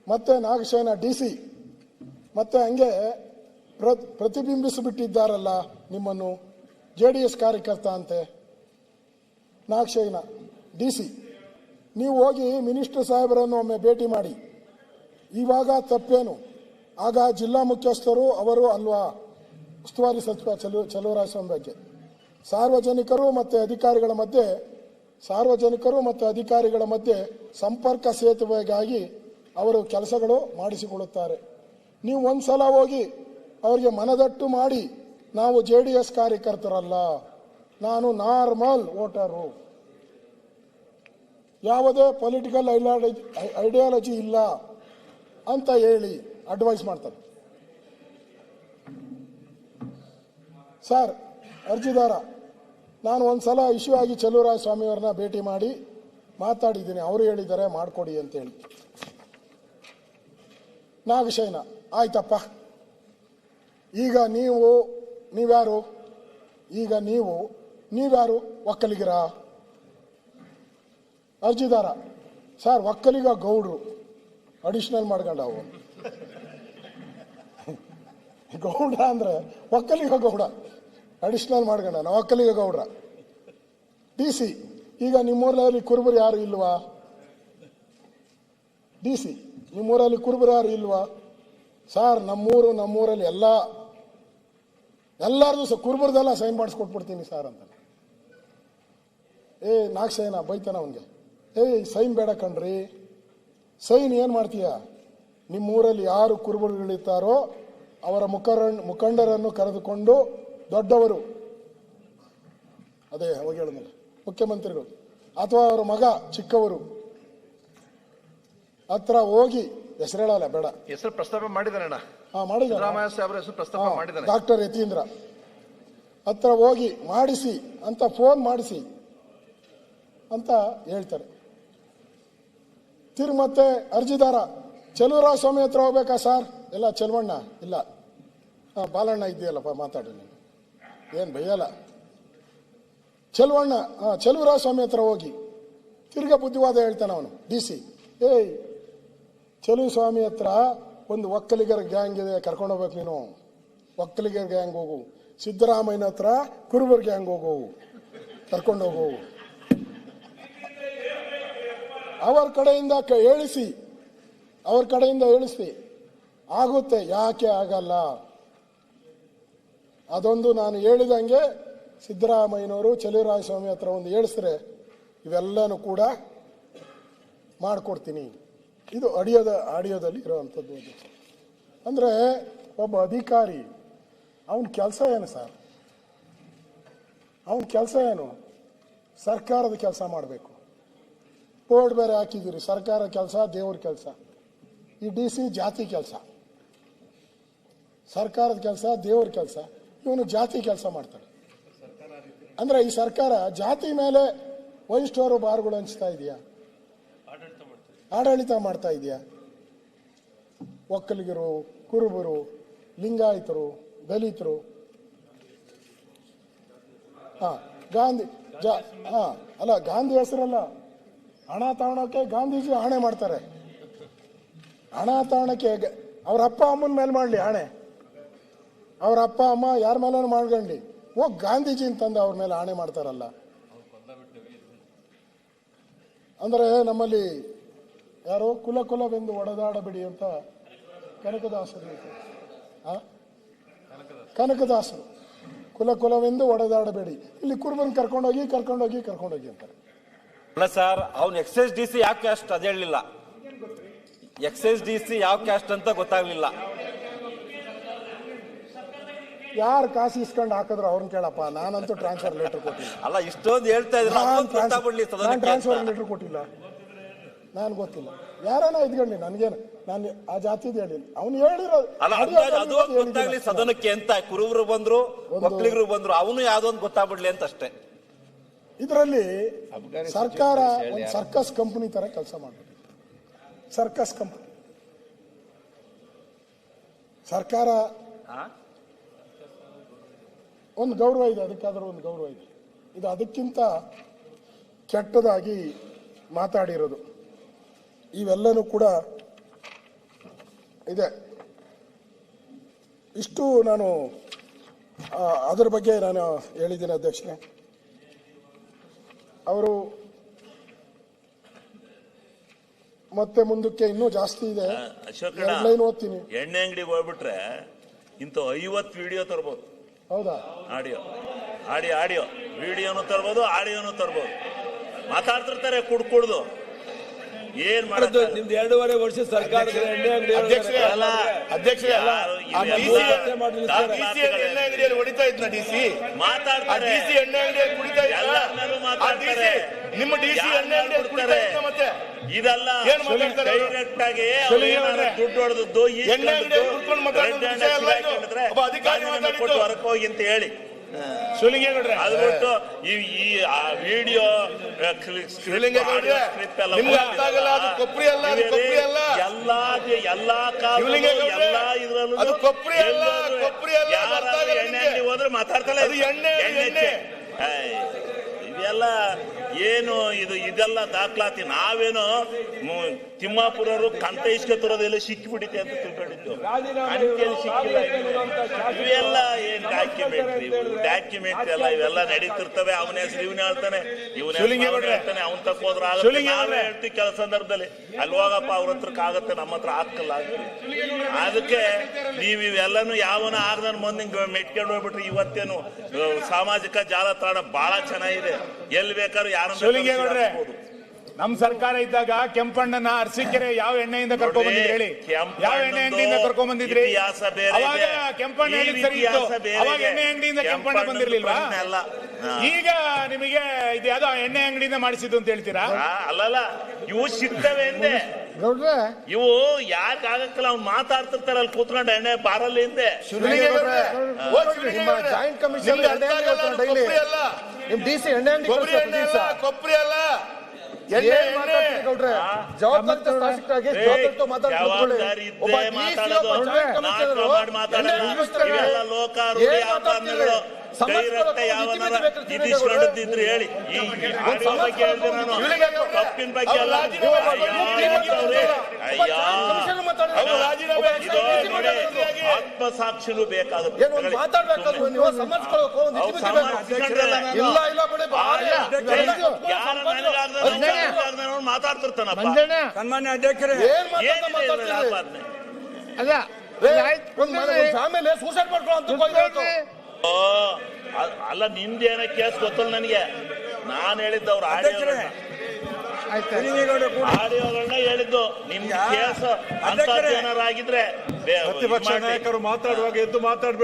ಮತ್ತೆ ನಾಗಶಯನ DC ಮತ್ತೆ ಹಂಗೆ ಪ್ರತಿಬಿಂಬಿಸಿಬಿಟ್ಟಿದ್ದಾರಲ್ಲ ನಿಮ್ಮನ್ನು JDS ಕಾರ್ಯಕರ್ತ ಅಂತೆ ನಾಗಶಯನ DC. ನೀವು ಹೋಗಿ ಮಿನಿಸ್ಟರ್ ಸಾಹೇಬರನ್ನು ಒಮ್ಮೆ ಭೇಟಿ ಮಾಡಿ. ಇವಾಗ ತಪ್ಪೇನು? ಆಗ ಜಿಲ್ಲಾ ಮುಖ್ಯಸ್ಥರು ಅವರು ಅಲ್ವಾ ಉಸ್ತುವಾರಿ ಸಚಿವ ಚಲುವರಾಯಸ್ವಾಮಿ ಬಗ್ಗೆ ಸಾರ್ವಜನಿಕರು ಮತ್ತು ಅಧಿಕಾರಿಗಳ ಮಧ್ಯೆ ಸಂಪರ್ಕ ಸೇತುವೆಗಾಗಿ ಅವರು ಕೆಲಸಗಳು ಮಾಡಿಸಿಕೊಳ್ಳುತ್ತಾರೆ. ನೀವು ಒಂದ್ಸಲ ಹೋಗಿ ಅವರಿಗೆ ಮನದಟ್ಟು ಮಾಡಿ, ನಾವು JDS ಕಾರ್ಯಕರ್ತರಲ್ಲ, ನಾನು ನಾರ್ಮಲ್ ವೋಟರು, ಯಾವುದೇ ಪೊಲಿಟಿಕಲ್ ಐಡಿಯಾಲಜಿ ಇಲ್ಲ ಅಂತ ಹೇಳಿ ಅಡ್ವೈಸ್ ಮಾಡ್ತಾರೆ. ಸರ್, ಅರ್ಜಿದಾರ, ನಾನು ಒಂದ್ಸಲ ಇಶ್ಯೂ ಆಗಿ ಚಲುವರಾಯಸ್ವಾಮಿ ಅವ್ರನ್ನ ಭೇಟಿ ಮಾಡಿ ಮಾತಾಡಿದ್ದೀನಿ, ಅವರು ಹೇಳಿದ್ದಾರೆ ಮಾಡಿಕೊಡಿ ಅಂತೇಳಿ. ನಾಗಶಯನ, ಆಯ್ತಪ್ಪ, ಈಗ ನೀವ್ಯಾರು? ನೀವ್ಯಾರು? ಒಕ್ಕಲಿಗರ? ಅರ್ಜಿದಾರ, ಸರ್ ಒಕ್ಕಲಿಗ ಗೌಡ್ರು ಅಡಿಷನಲ್ ಮಾಡ್ಕೊಂಡವು. ಗೌಡ ಅಂದ್ರೆ ಒಕ್ಕಲಿಗ ಗೌಡ ಅಡಿಷನಲ್ ಮಾಡ್ಕೊಂಡ, ಒಕ್ಕಲಿಗ ಗೌಡ್ರ. DC, ಈಗ ನಿಮ್ಮೂರಲ್ಲಿ ಕುರುಬರು ಯಾರು ಇಲ್ವಾ? DC, ನಿಮ್ಮೂರಲ್ಲಿ ಕುರುಬರು ಯಾರು ಇಲ್ವಾ? ಸರ್ ನಮ್ಮೂರಲ್ಲಿ ಎಲ್ಲಾರ್ದು ಕುರುಬರದೆಲ್ಲ ಸೈನ್ ಮಾಡಿಸ್ಕೊಟ್ಬಿಡ್ತೀನಿ ಸರ್ ಅಂತ. ನಾಗಶಯನ ಬೈತಾನ ಅವನಿಗೆ, ಸೈನ್ ಬೇಡ ಕಣ್ರಿ, ಸೈನ್ ಏನು ಮಾಡ್ತೀಯ? ನಿಮ್ಮೂರಲ್ಲಿ ಯಾರು ಕುರುಬರುಗಳಿರ್ತಾರೋ ಅವರ ಮುಖಂಡರನ್ನು ಕರೆದುಕೊಂಡು ದೊಡ್ಡವರು, ಅದೇ ಅವಾಗ ಹೇಳಿದ್ನಲ್ಲ ಮುಖ್ಯಮಂತ್ರಿಗಳು ಅಥವಾ ಅವರ ಮಗ ಚಿಕ್ಕವರು ಹತ್ರ ಹೋಗಿ, ಹೆಸರು ಹೇಳಲ್ಲ ಬೇಡ, ಹೆಸರು ಪ್ರಸ್ತಾಪ ಮಾಡಿದಾರಣ್ಣ, ಮಾಡಿದ್ದಾರೆ, ಡಾಕ್ಟರ್ ಯತೀಂದ್ರ ಹತ್ರ ಹೋಗಿ ಮಾಡಿಸಿ ಅಂತ ಫೋನ್ ಮಾಡಿಸಿ ಅಂತ ಹೇಳ್ತಾರೆ. ಮತ್ತೆ ಅರ್ಜಿದಾರ, ಚಲುವರಾಯಸ್ವಾಮಿ ಹತ್ರ ಹೋಗ್ಬೇಕಾ ಸರ್? ಇಲ್ಲ ಚೆಲುವಣ್ಣ, ಇಲ್ಲ ಬಾಲಣ್ಣ ಇದೆಯಲ್ಲಪ್ಪ ಮಾತಾಡಿ, ನೀನು ಏನು ಬೈಯಲ್ಲ. ಚಲುವರಾಯಸ್ವಾಮಿ ಹತ್ರ ಹೋಗಿ ತಿರ್ಗಾ ಬುದ್ಧಿವಾದ ಹೇಳ್ತಾನೆ ಅವನು DC. ಚಲುವಸ್ವಾಮಿ ಹತ್ರ ಒಂದು ಒಕ್ಕಲಿಗರ ಗ್ಯಾಂಗ್ ಇದೆ, ಕರ್ಕೊಂಡು ಹೋಗ್ಬೇಕು ನೀನು, ಒಕ್ಕಲಿಗರ ಗ್ಯಾಂಗ್ ಹೋಗು. ಸಿದ್ದರಾಮಯ್ಯನ ಹತ್ರ ಕುರುಬರ ಗ್ಯಾಂಗ್ ಕರ್ಕೊಂಡು ಹೋಗು. ಅವ್ರ ಕಡೆಯಿಂದ ಹೇಳಿಸಿ ಆಗುತ್ತೆ, ಯಾಕೆ ಆಗಲ್ಲ? ಅದೊಂದು ನಾನು ಹೇಳಿದಂಗೆ ಸಿದ್ದರಾಮಯ್ಯನವರು ಚಲುವರಾಯಸ್ವಾಮಿ ಹತ್ರ ಒಂದು ಹೇಳಿಸಿದ್ರೆ ಇವೆಲ್ಲನೂ ಕೂಡ ಮಾಡಿಕೊಡ್ತೀನಿ. ಇದು ಆಡಿಯೋದಲ್ಲಿ ಇರೋವಂಥದ್ದು. ಅಂದರೆ ಒಬ್ಬ ಅಧಿಕಾರಿ ಅವನ ಕೆಲಸ ಏನು ಸರ್? ಅವನ ಕೆಲಸ ಏನು? ಸರ್ಕಾರದ ಕೆಲಸ ಮಾಡಬೇಕು. ಬೋರ್ಡ್ ಬೇರೆ ಹಾಕಿದ್ದೀರಿ, ಸರ್ಕಾರ ಕೆಲಸ ದೇವ್ರ ಕೆಲಸ. ಈ DC ಜಾತಿ ಕೆಲಸ, ಸರ್ಕಾರದ ಕೆಲಸ ದೇವ್ರ ಕೆಲಸ, ಇವನು ಜಾತಿ ಕೆಲಸ ಮಾಡ್ತಾನೆ. ಅಂದ್ರೆ ಈ ಸರ್ಕಾರ ಜಾತಿ ಮೇಲೆ 5 ಸ್ಟಾರ್ ಬಾರ್ಗಳು ಹಂಚ್ತಾ ಇದೆಯಾ? ಆಡಳಿತ ಮಾಡ್ತಾ ಇದೆಯಾ? ಒಕ್ಕಲಿಗರು, ಕುರುಬರು, ಲಿಂಗಾಯತರು, ದಲಿತರು, ಗಾಂಧಿ ಹೆಸರಲ್ಲ, ಹಣ ತಗೊಳಕ್ಕೆ ಗಾಂಧೀಜಿ ಆಣೆ ಮಾಡ್ತಾರೆ. ಹಣ ತಗೊಳಕ್ಕೆ ಅವ್ರ ಅಪ್ಪ ಅಮ್ಮನ ಮೇಲೆ ಮಾಡಲಿ ಆಣೆ, ಅವ್ರ ಅಪ್ಪ ಅಮ್ಮ ಯಾರ ಮೇಲೆ ಮಾಡ್ಕೊಂಡ್ಲಿ, ಹೋಗಿ ಗಾಂಧೀಜಿ ಅಂತಂದು ಅವ್ರ ಮೇಲೆ ಆಣೆ ಮಾಡ್ತಾರಲ್ಲ. ಅಂದರೆ ನಮ್ಮಲ್ಲಿ ಯಾರೋ ಕುಲವೆಂದು ಒಡೆದಾಡಬೇಡಿ ಅಂತ ಕನಕದಾಸರು ಕುಲವೆಂದು ಒಡೆದಾಡಬೇಡಿ, ಇಲ್ಲಿ ಕುರುಬನ್ ಕರ್ಕೊಂಡೋಗಿ ಅಂತಾರೆ. ಅಲ್ಲ ಸರ್, ಅವ್ನು ಎಕ್ಸೈಸ್ DC ಯಾವ ಕ್ಯಾಸ್ಟ್ ಅದ ಹೇಳಲಿಲ್ಲ. ಎಕ್ಸೈಸ್ DC ಯಾವ ಕ್ಯಾಸ್ಟ್ ಅಂತ ಗೊತ್ತಾಗ್ಲಿಲ್ಲ. ಯಾರು ಕಾಸು ಇಸ್ಕೊಂಡು ಹಾಕಿದ್ರು ಅವ್ರನ್ನ ಕೇಳಪ್ಪ, ನಾನಂತೂ ಟ್ರಾನ್ಸ್ಫರ್ ಲೆಟರ್ ಕೊಟ್ಟಿಲ್ಲ. ಅಲ್ಲ ಇಷ್ಟೊಂದು ಹೇಳ್ತಾ ಇದ್ರೆ ಟ್ರಾನ್ಸ್ಫರ್ ಲೆಟರ್ ಕೊಟ್ಟಿಲ್ಲ, ನಾನು ಗೊತ್ತಿಲ್ಲ. ಯಾರನ್ನ ಇದ್ಕೊಂಡಿ, ನನ್ಗೇನು, ನಾನು ಆ ಜಾತಿದ್ ಹೇಳಿಲ್ಲ, ಅವ್ನು ಹೇಳಿರೋದು ಸದನಕ್ಕೆ ಅಂತ ಕುರುಬರು ಬಂದ್ರು, ಒಕ್ಕಲಿಗರು ಬಂದ್ರು, ಅವನು ಯಾವ್ದೋ ಒಂದು ಗೊತ್ತಾಗ್ಬಿಡ್ಲಿ ಅಂತ ಅಷ್ಟೇ. ಇದರಲ್ಲಿ ಸರ್ಕಾರ ಒಂದು ಸರ್ಕಸ್ ಕಂಪನಿ ತರ ಕೆಲಸ ಮಾಡಬೇಕು. ಸರ್ಕಸ್ ಕಂಪನಿ ಸರ್ಕಾರ ಒಂದು ಗೌರವ ಇದೆ, ಅದಕ್ಕಾದ್ರೂ ಒಂದು ಗೌರವ ಇದೆ. ಇದು ಅದಕ್ಕಿಂತ ಕೆಟ್ಟದಾಗಿ ಮಾತಾಡಿರೋದು. ಇವೆಲ್ಲನೂ ಕೂಡ ಇದೆ. ಇಷ್ಟು ನಾನು ಅದರ ಬಗ್ಗೆ ನಾನು ಹೇಳಿದ್ದೀನಿ ಅಧ್ಯಕ್ಷರೇ. ಅವರು ಮತ್ತೆ ಮುಂದಕ್ಕೆ ಇನ್ನೂ ಜಾಸ್ತಿ ಇದೆ. ಅಶೋಕಣ್ಣ, ಲೈನ್ ಓದ್ತೀನಿ. ಎಣ್ಣೆ ಅಂಗಡಿಗೆ ಹೋಗ್ಬಿಟ್ರೆ ಇಂಥ 50 ವಿಡಿಯೋ ತರ್ಬೋದು. ಹೌದಾ? ಆಡಿಯೋ ವಿಡಿಯೋನು ತರ್ಬೋದು, ಆಡಿಯೋನು ತರ್ಬೋದು. ಮಾತಾಡ್ತಿರ್ತಾರೆ ಕುಡ್ದು ಏನ್ ಮಾಡೋದು. ನಿಮ್ದು 2.5 ವರ್ಷ ಸರ್ಕಾರದ ಎಣ್ಣೆ ಅಂಗಡಿ ಅಂಗಡಿಯಲ್ಲಿ ಹೊಡಿತಾ ಇದ್ನ ಡಿಸಿ ಮಾತಾಡ್ತಾರೆ. ಡಿಸಿ ಎಣ್ಣೆ ಅಂಗಡಿಯಲ್ಲಿ ಕುಡಿತಾ ಇದ್ದ ನಿಮ್ಮ ಡಿಸಿ ಎಣ್ಣೆ ಅಂಗಡಿಯಲ್ಲಿ ಕುಡಿತಾ ಇದ್ದ ಮತ್ತೆ ಇದೆಲ್ಲ ಡೈರೆಕ್ಟ್ ಆಗಿ ದುಡ್ಡು ಹೊಡೆದದ್ದು ಎಣ್ಣೆ ಅಂಗಡಿಯಲ್ಲಿ ಕುಡ್ಕೊಂಡು ಮಾತಾಡಿದ್ರೆ ಕೊಟ್ಟು ಹೊರಕ್ ಹೋಗಿ ಅಂತ ಹೇಳಿ ಶಿವಲಿಂಗೇಗೌಡ್ರೆ ಅದು ಬಿಟ್ಟು ಈ ವಿಡಿಯೋ ಶಿವಲಿಂಗೇಗೌಡ್ರೆ ನಿಮ್ಗೆ ಅರ್ಥ ಆಗಲ್ಲ. ಅದು ಕೊಪ್ರಿ ಅಲ್ಲ, ಅದು ಕೊಪ್ರಿ ಅಲ್ಲ. ಎಲ್ಲಾ ಕಾಲ ಎಲ್ಲಾ ಇದ್ರಲ್ಲೂ ಅದು ಕೊಪ್ರಿ ಅಲ್ಲ, ಕೊಪ್ರಿ ಅಲ್ಲ. ಯಾರು ಎಣ್ಣೆ ಅಂಗಡಿ ಹೋದ್ರೆ ಮಾತಾಡ್ತಲ್ಲ. ಅದು ಎಣ್ಣೆ ಎಣ್ಣೆ ಇದೆಲ್ಲ ಏನು ಇದೆಲ್ಲ ದಾಖಲಾತಿ. ನಾವೇನು ತಿಮ್ಮಾಪುರರು ಕಂಠ ಇಸ್ಕೊತಿರೋದೆಲ್ಲ ಸಿಕ್ಕಿಬಿಟ್ಟಿದೆ ಅಂತ ತಿಳ್ಕೊಂಡಿದ್ದು. ಕಂಠೆಯಲ್ಲಿ ಸಿಕ್ಕಿಲ್ಲ. ಇವೆಲ್ಲ ಏನ್ ಡಾಕ್ಯುಮೆಂಟ್ರಿ ಎಲ್ಲ ಇವೆಲ್ಲ ನಡೀತಿರ್ತವೆ. ಅವನ ಹೆಸರು ಇವನೇ ಹೇಳ್ತಾನೆ, ಹೇಳ್ತಾನೆ, ಅವನ್ ತಕ್ಕೋದ್ರ ನಾವೇ ಹೇಳ್ತೀವಿ ಕೆಲ ಸಂದರ್ಭದಲ್ಲಿ. ಅಲ್ಲಿ ಹೋಗಪ್ಪ ಅವ್ರ ಹತ್ರಕ್ಕೆ ಆಗತ್ತೆ, ನಮ್ಮ ಹತ್ರ ಹಾಕಲ್ಲ. ಅದಕ್ಕೆ ಇವೆಲ್ಲನು ಯಾವನ ಆಗದ ಮಂದಿ ಮೆಟ್ಕೊಂಡು ಹೋಗ್ಬಿಟ್ರಿ. ಇವತ್ತೇನು ಸಾಮಾಜಿಕ ಜಾಲತಾಣ ಬಹಳ ಚೆನ್ನಾಗಿದೆ. ಎಲ್ಲಿ ಬೇಕಾದ್ರೂ ಯಾರು ನಮ್ ಸರ್ಕಾರ ಇದ್ದಾಗ ಕೆಂಪಣ್ಣನ ಅರಸೀಕೆರೆ ಯಾವ ಎಣ್ಣೆಯಿಂದ ಕರ್ಕೊಂಡ್ ಬಂದಿದ್ರಿ ಹೇಳಿ? ಯಾವ ಎಣ್ಣೆ ಅಂಗಡಿಯಿಂದ ಕರ್ಕೊಂಡ್ ಬಂದಿದ್ರಿ? ಅವಾಗ ಕೆಂಪಣ್ಣ ಸರಿ ಇತ್ತು. ಅವಾಗ ಎಣ್ಣೆ ಅಂಗಡಿಯಿಂದ ಕೆಂಪಣ್ಣ ಬಂದಿರ್ಲಿಲ್ವಾ? ಈಗ ನಿಮಗೆ ಇದು ಯಾವ್ದೋ ಎಣ್ಣೆ ಅಂಗಡಿಯಿಂದ ಮಾಡಿಸಿದ್ದು ಅಂತ ಹೇಳ್ತೀರಾ? ಅಲ್ಲಲ್ಲ, ಇವು ಸಿಗ್ತವೆ ಅಂದೆ. ಇವು ಯಾಕೆ ಆಗಕ್ಕಲ್ಲ, ಅವ್ನು ಮಾತಾಡ್ತಿರ್ತಾರ ಅಲ್ಲಿ ಕೂತ್ಕೊಂಡು ಎಣ್ಣೆ ಬಾರಲ್ಲಿ ಹಿಂದೆ. ಜಾಯಿಂಟ್ ಕಮಿಷನ್ ನಿಮ್ ಡಿಸಿ ಎಣ್ಣೆ ಅಂಗಡಿ ಕೊಪ್ರಿ ಅಲ್ಲ ಗೌಡ್ರೆ ಜವಾಬ್ದಾರಿ ಶಾಸಕರಾಗಿ ಜವಾಬ್ದಾರಿతో ಮಾತಾಡ್ಕೊಳ್ಳಿ. ಒಬ್ಬ ಇದಿದ್ರೆ ಹೇಳಿ ತಪ್ಪಿನ ಬಗ್ಗೆ ಎಲ್ಲ ಆತ್ಮಸಾಕ್ಷಿನೂ ಬೇಕಾಗುತ್ತೆ. ಮಾತಾಡ್ಬೇಕಾದ್ರು ನೀವು ಮಾತಾಡ್ತಿರ್ತಾನಪ್ಪ. ಸನ್ಮಾನ್ಯ ಅಧ್ಯಕ್ಷರೇ, ಆಮೇಲೆ ಸೂಸೈಡ್ ಮಾಡ್ಕೊಳ್ಳೋ ಅಲ್ಲ, ನಿಮ್ದೇನ ಕೇಸ್ ಗೊತ್ತಲ್ಲ ನನಗೆ. ನಾನು ಹೇಳಿದ್ದವ್ರು ಆಡಿಯೋಗಳನ್ನ ಹೇಳಿದ್ದು. ನಿಮ್ ಕೇಸ್ ಅಂತ ಏನಾರಾಗಿದ್ರೆ ಪ್ರತಿಪಕ್ಷ ನಾಯಕರು ಮಾತಾಡುವಾಗ ಎದ್ದು ಮಾತಾಡ್ಬೇಕು.